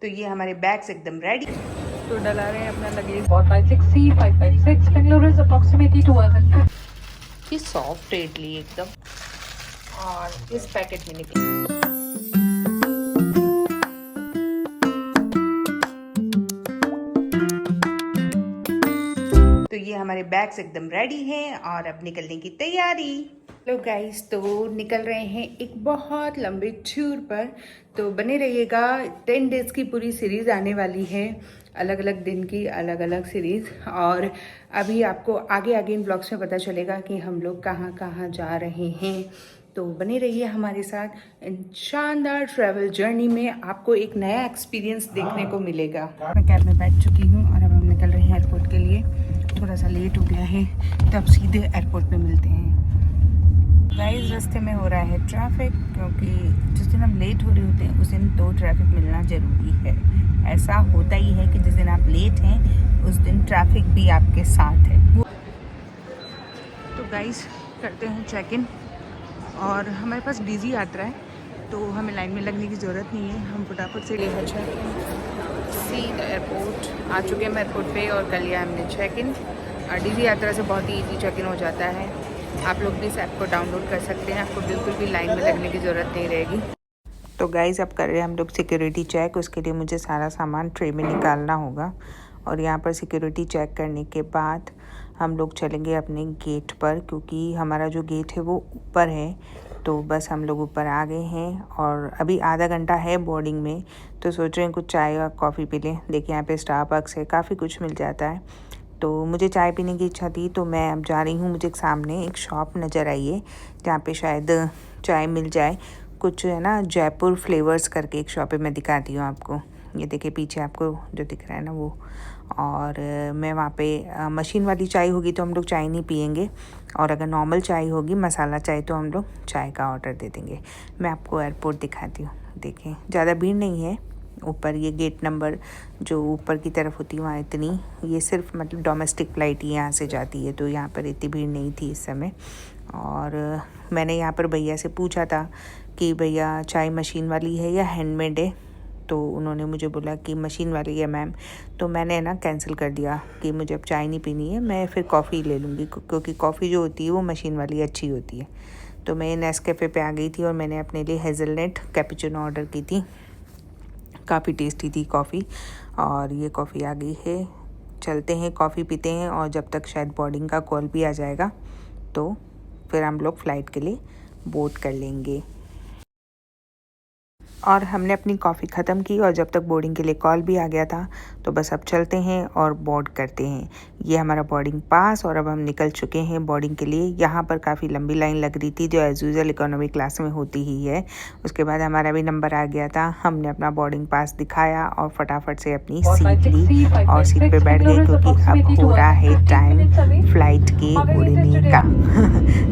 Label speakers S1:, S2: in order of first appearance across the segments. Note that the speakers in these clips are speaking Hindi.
S1: तो ये हमारे बैग्स एकदम रेडी।
S2: तो डला रहे हैं अपना luggage. 456C556 Bangalore is approximately 2 hours।
S1: ये सॉफ्ट इडली एकदम, और इस पैकेट में निकले। तो ये हमारे बैग्स एकदम रेडी हैं और अब निकलने की तैयारी। हेलो गाइस, तो निकल रहे हैं एक बहुत लंबे टूर पर। तो बने रहिएगा, 10 डेज़ की पूरी सीरीज़ आने वाली है, अलग अलग दिन की अलग अलग सीरीज़। और अभी आपको आगे आगे इन ब्लॉग्स में पता चलेगा कि हम लोग कहाँ कहाँ जा रहे हैं। तो बने रहिए हमारे साथ इन शानदार ट्रैवल जर्नी में। आपको एक नया एक्सपीरियंस देखने को मिलेगा। मैं कैब में बैठ चुकी हूँ और अब हम निकल रहे हैं एयरपोर्ट के लिए। थोड़ा सा लेट हो गया है, तो अब सीधे एयरपोर्ट पे मिलते हैं। गाइस, रास्ते में हो रहा है ट्रैफिक, क्योंकि जिस दिन हम लेट हो रहे होते हैं उस दिन तो ट्रैफिक मिलना ज़रूरी है। ऐसा होता ही है कि जिस दिन आप लेट हैं उस दिन ट्रैफिक भी आपके साथ है। तो गाइस, करते हैं चेक इन। और हमारे पास डीजी यात्रा है, तो हमें लाइन में लगने की ज़रूरत नहीं है। हम फटाफट से ले चेक इन। सीधा एयरपोर्ट आ चुके हैं एयरपोर्ट पे, और कर लिया हमने चेक इन। डीजी यात्रा से बहुत ही ईजी चेक इन हो जाता है। आप लोग भी इस ऐप को डाउनलोड कर सकते हैं, आपको बिल्कुल भी लाइन में लगने की ज़रूरत नहीं रहेगी। तो गाइज़, अब कर रहे हैं हम लोग सिक्योरिटी चेक। उसके लिए मुझे सारा सामान ट्रे में निकालना होगा, और यहाँ पर सिक्योरिटी चेक करने के बाद हम लोग चलेंगे अपने गेट पर, क्योंकि हमारा जो गेट है वो ऊपर है। तो बस हम लोग ऊपर आ गए हैं, और अभी आधा घंटा है बोर्डिंग में। तो सोच रहे हैं कुछ चाय और कॉफ़ी पी लें। देखिए यहाँ पे स्टारबक्स है, काफ़ी कुछ मिल जाता है। तो मुझे चाय पीने की इच्छा थी, तो मैं अब जा रही हूँ। मुझे सामने एक शॉप नज़र आई है जहाँ पे शायद चाय मिल जाए। कुछ है ना, जयपुर फ्लेवर्स करके एक शॉप है, मैं दिखाती हूँ आपको। ये देखिए पीछे आपको जो दिख रहा है ना वो। और मैं वहाँ पे मशीन वाली चाय होगी तो हम लोग चाय नहीं पियेंगे, और अगर नॉर्मल चाय होगी, मसाला चाय, तो हम लोग चाय का ऑर्डर दे देंगे। मैं आपको एयरपोर्ट दिखाती हूँ। देखें, ज़्यादा भीड़ नहीं है। ऊपर ये गेट नंबर जो ऊपर की तरफ होती है वहाँ इतनी, ये सिर्फ मतलब डोमेस्टिक फ़्लाइट ही यहाँ से जाती है, तो यहाँ पर इतनी भीड़ नहीं थी इस समय। और मैंने यहाँ पर भैया से पूछा था कि भैया चाय मशीन वाली है या हैंडमेड है, तो उन्होंने मुझे बोला कि मशीन वाली है मैम। तो मैंने ना कैंसिल कर दिया कि मुझे अब चाय नहीं पीनी है, मैं फिर कॉफ़ी ले लूँगी, क्योंकि कॉफ़ी जो होती है वो मशीन वाली अच्छी होती है। तो मैं नेस्कैफ़े पे आ गई थी और मैंने अपने लिए हेज़लनट कैपुचिनो ऑर्डर की थी। काफ़ी टेस्टी थी कॉफ़ी, और ये कॉफ़ी आ गई है। चलते हैं, कॉफ़ी पीते हैं, और जब तक शायद बोर्डिंग का कॉल भी आ जाएगा तो फिर हम लोग फ़्लाइट के लिए बोर्ड कर लेंगे। और हमने अपनी कॉफ़ी ख़त्म की, और जब तक बोर्डिंग के लिए कॉल भी आ गया था, तो बस अब चलते हैं और बोर्ड करते हैं। ये हमारा बोर्डिंग पास, और अब हम निकल चुके हैं बोर्डिंग के लिए। यहाँ पर काफ़ी लंबी लाइन लग रही थी, जो एज़ यूजुअल इकोनॉमी क्लास में होती ही है। उसके बाद हमारा भी नंबर आ गया था। हमने अपना बोर्डिंग पास दिखाया और फटाफट से अपनी सीट ली और सीट पर बैठ गए, क्योंकि अब हो रहा है टाइम फ़्लाइट के उड़ने का।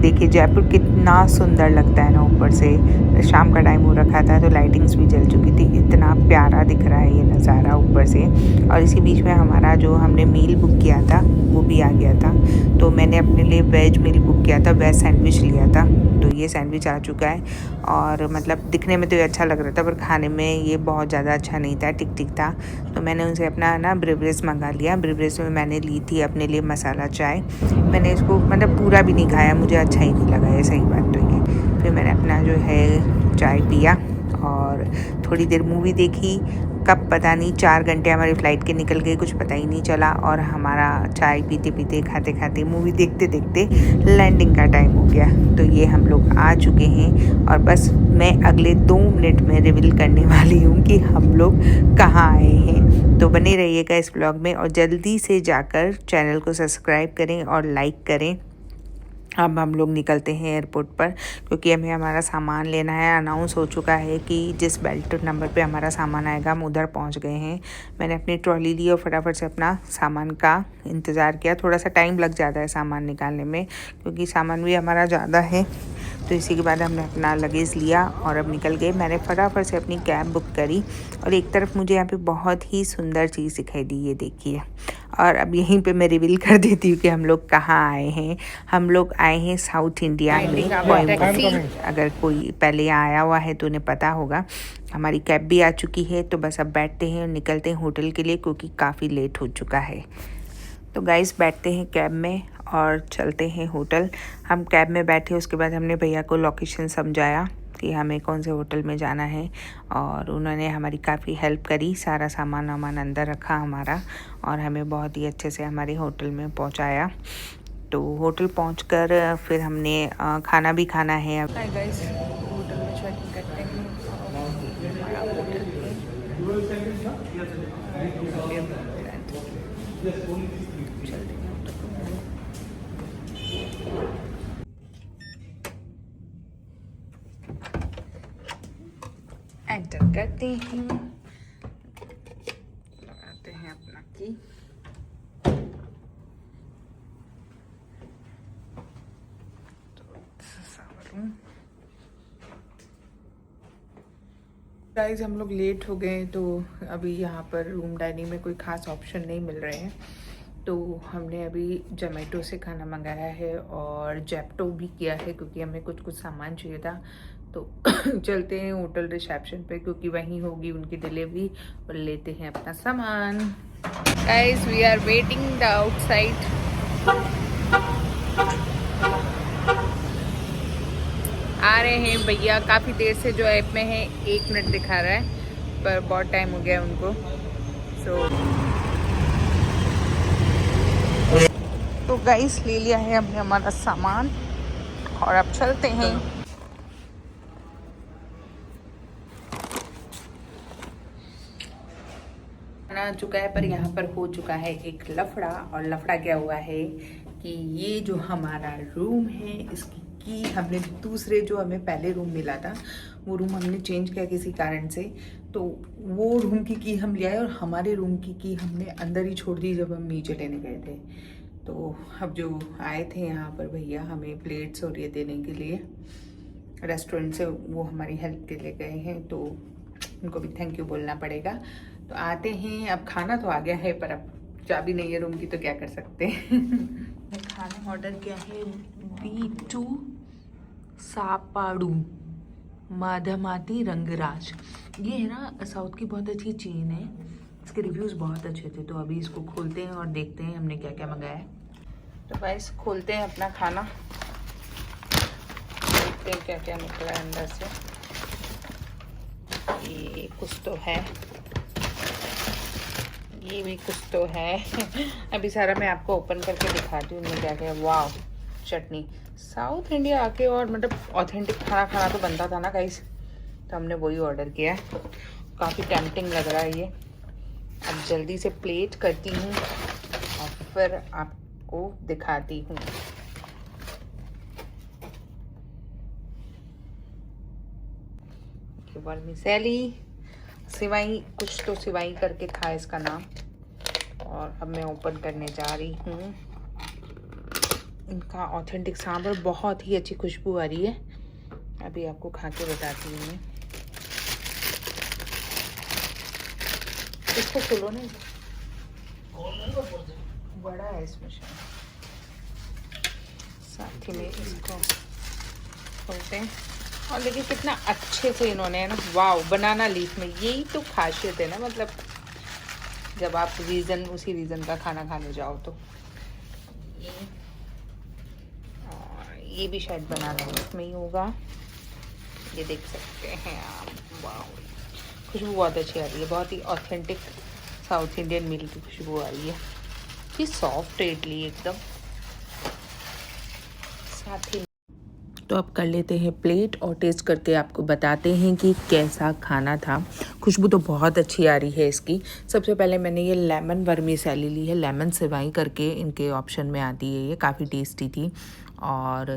S1: देखिए जयपुर कितना सुंदर लगता है ना ऊपर से। शाम का टाइम हो रखा था, तो लाइटिंग्स भी जल चुकी थी। इतना प्यारा दिख रहा है ये नज़ारा ऊपर से। और इसी बीच में हमारा जो हमने मील बुक किया था वो भी आ गया था। तो मैंने अपने लिए वेज मील बुक किया था, वेज सैंडविच लिया था। तो ये सैंडविच आ चुका है, और मतलब दिखने में तो ये अच्छा लग रहा था, पर खाने में ये बहुत ज़्यादा अच्छा नहीं था, टिक टिक था। तो मैंने उनसे अपना ना ब्रिवरेज मंगा लिया। ब्रिवरेज में मैंने ली थी अपने लिए मसाला चाय। मैंने इसको मतलब पूरा भी नहीं खाया, मुझे अच्छा ही नहीं लगा, ये सही बात तो ये। फिर मैंने अपना जो है चाय पिया और थोड़ी देर मूवी देखी। कब पता नहीं 4 घंटे हमारी फ़्लाइट के निकल गए, कुछ पता ही नहीं चला। और हमारा चाय पीते पीते, खाते खाते, मूवी देखते देखते लैंडिंग का टाइम हो गया। तो ये हम लोग आ चुके हैं, और बस मैं अगले 2 मिनट में रिवील करने वाली हूँ कि हम लोग कहाँ आए हैं। तो बने रहिएगा इस ब्लॉग में, और जल्दी से जाकर चैनल को सब्सक्राइब करें और लाइक करें। अब हम लोग निकलते हैं एयरपोर्ट पर, क्योंकि हमें हमारा सामान लेना है। अनाउंस हो चुका है कि जिस बेल्ट नंबर पे हमारा सामान आएगा हम उधर पहुंच गए हैं। मैंने अपनी ट्रॉली ली और फटाफट से अपना सामान का इंतज़ार किया। थोड़ा सा टाइम लग जाता है सामान निकालने में, क्योंकि सामान भी हमारा ज़्यादा है। तो इसी के बाद हमने अपना लगेज लिया और अब निकल गए। मैंने फटाफट से अपनी कैब बुक करी, और एक तरफ मुझे यहाँ पे बहुत ही सुंदर चीज़ दिखाई दी, ये देखिए। और अब यहीं पे मैं रिवील कर देती हूँ कि हम लोग कहाँ आए हैं। हम लोग आए हैं साउथ इंडिया में, कोयम्बटूर। अगर कोई पहले यहाँ आया हुआ है तो उन्हें पता होगा। हमारी कैब भी आ चुकी है, तो बस अब बैठते हैं और निकलते हैं होटल के लिए, क्योंकि काफ़ी लेट हो चुका है। तो गाइस बैठते हैं कैब में और चलते हैं होटल। हम कैब में बैठे, उसके बाद हमने भैया को लोकेशन समझाया कि हमें कौन से होटल में जाना है, और उन्होंने हमारी काफ़ी हेल्प करी। सारा सामान वामान अंदर रखा हमारा, और हमें बहुत ही अच्छे से हमारे होटल में पहुंचाया। तो होटल पहुंचकर फिर हमने खाना भी खाना है। अब गाइस होटल में चेकिंग करते हैं हमारा होटल एंटर करते हैं, लगाते हैं अपना की। गाइस हम लोग लेट हो गए, तो अभी यहाँ पर रूम डाइनिंग में कोई ख़ास ऑप्शन नहीं मिल रहे हैं, तो हमने अभी जोमेटो से खाना मंगाया है और जेप्टो भी किया है, क्योंकि हमें कुछ सामान चाहिए था। तो चलते हैं होटल रिसेप्शन पे, क्योंकि वहीं होगी उनकी डिलीवरी, और लेते हैं अपना सामान। Guys we are waiting the outside. आ रहे हैं भैया, काफ़ी देर से जो ऐप में है 1 मिनट दिखा रहा है, पर बहुत टाइम हो गया उनको। तो गाइस ले लिया है हमने हमारा सामान, और अब चलते हैं। आ चुका है, पर यहाँ पर हो चुका है एक लफड़ा। और लफड़ा क्या हुआ है कि ये जो हमारा रूम है, इसकी की हमने दूसरे, जो हमें पहले रूम मिला था, वो रूम हमने चेंज किया किसी कारण से। तो वो रूम की हम ले आए, और हमारे रूम की हमने अंदर ही छोड़ दी जब हम नीचे लेने गए थे। तो अब जो आए थे यहाँ पर भैया हमें प्लेट्स और ये देने के लिए रेस्टोरेंट से, वो हमारी हेल्प के लिए गए हैं, तो उनको भी थैंक यू बोलना पड़ेगा। तो आते हैं, अब खाना तो आ गया है, पर अब चाबी नहीं है रूम की, तो क्या कर सकते हैं। खाना ऑर्डर किया है B2 सापाड़ू माधमाती रंगराज। ये है ना साउथ की बहुत अच्छी चेन है, इसके रिव्यूज़ बहुत अच्छे थे। तो अभी इसको खोलते हैं और देखते हैं हमने क्या क्या मंगाया है। तो गाइस खोलते हैं अपना खाना, देखते हैं क्या क्या निकला है अंदर से। ये कुछ तो है, ये भी कुछ तो है। अभी सारा मैं आपको ओपन करके दिखाती हूँ इनमें क्या क्या है। वाह, चटनी। साउथ इंडिया आके और मतलब ऑथेंटिक खाना खाना तो बनता था ना गाइस, तो हमने वही ऑर्डर किया है। काफ़ी टेम्पटिंग लग रहा है ये। अब जल्दी से प्लेट करती हूँ और फिर आपको दिखाती हूँ। वर्मिसेली सिवाई, कुछ तो सिवाई करके था इसका नाम। और अब मैं ओपन करने जा रही हूँ। इनका ऑथेंटिक सांभर, बहुत ही अच्छी खुशबू आ रही है। अभी आपको खा के बताती हूँ मैं। इसको खोलो ना, बड़ा है इसमें साथ ही में, इसको खोलते हैं। और देखिए कितना अच्छे से इन्होंने, है ना, वाव, बनाना लीफ में। यही तो खासियत है ना, मतलब जब आप उसी रीज़न का खाना खाने जाओ तो। ये भी शायद बनाना लीफ में ही होगा, ये देख सकते हैं आप। वाव, खुशबू बहुत अच्छी आ रही है, बहुत ही ऑथेंटिक साउथ इंडियन मील की खुशबू आ रही है। ये सॉफ्ट इडली एकदम। साथ ही तो अब कर लेते हैं प्लेट और टेस्ट करके आपको बताते हैं कि कैसा खाना था। खुशबू तो बहुत अच्छी आ रही है इसकी। सबसे पहले मैंने ये लेमन वर्मिसेली ली है, लेमन सिवाई करके इनके ऑप्शन में आती है, ये काफ़ी टेस्टी थी। और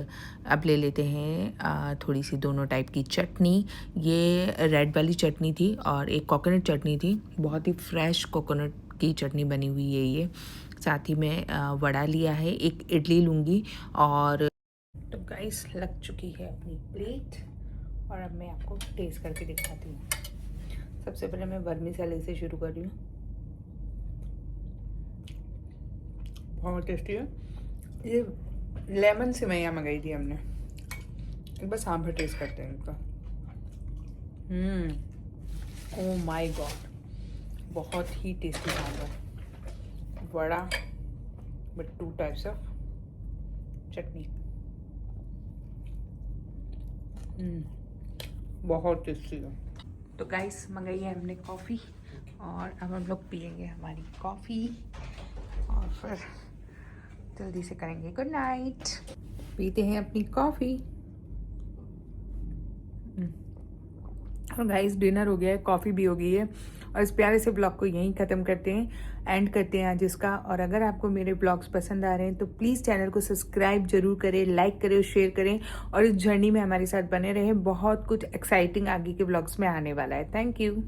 S1: अब ले लेते हैं थोड़ी सी दोनों टाइप की चटनी। ये रेड वाली चटनी थी और एक कोकोनट चटनी थी, बहुत ही फ्रेश कोकोनट की चटनी बनी हुई है ये। साथ ही में वड़ा लिया है, एक इडली लूँगी। और तो गाइस लग चुकी है अपनी प्लेट, और अब मैं आपको टेस्ट करके दिखाती हूँ। सबसे पहले मैं वर्मिसेली से शुरू कर रही हूँ। बहुत टेस्टी है। ये लेमन सेवइयाँ मंगाई थी हमने, एक बार सांभर टेस्ट करते हैं इनका। ओह माय गॉड, बहुत ही tasty sambar, vada but 2 types of chutney. बहुत टेस्टी है। तो गाइस मंगाई है हमने कॉफ़ी और अब हम लोग पियेंगे हमारी कॉफ़ी और फिर जल्दी से करेंगे गुड नाइट। पीते हैं अपनी कॉफ़ी। और गाइस डिनर हो गया है, कॉफ़ी भी हो गई है और इस प्यारे से ब्लॉग को यहीं ख़त्म करते हैं, एंड करते हैं आज इसका। और अगर आपको मेरे ब्लॉग्स पसंद आ रहे हैं तो प्लीज़ चैनल को सब्सक्राइब जरूर करें, लाइक करें और शेयर करें और इस जर्नी में हमारे साथ बने रहें। बहुत कुछ एक्साइटिंग आगे के ब्लॉग्स में आने वाला है। Thank you.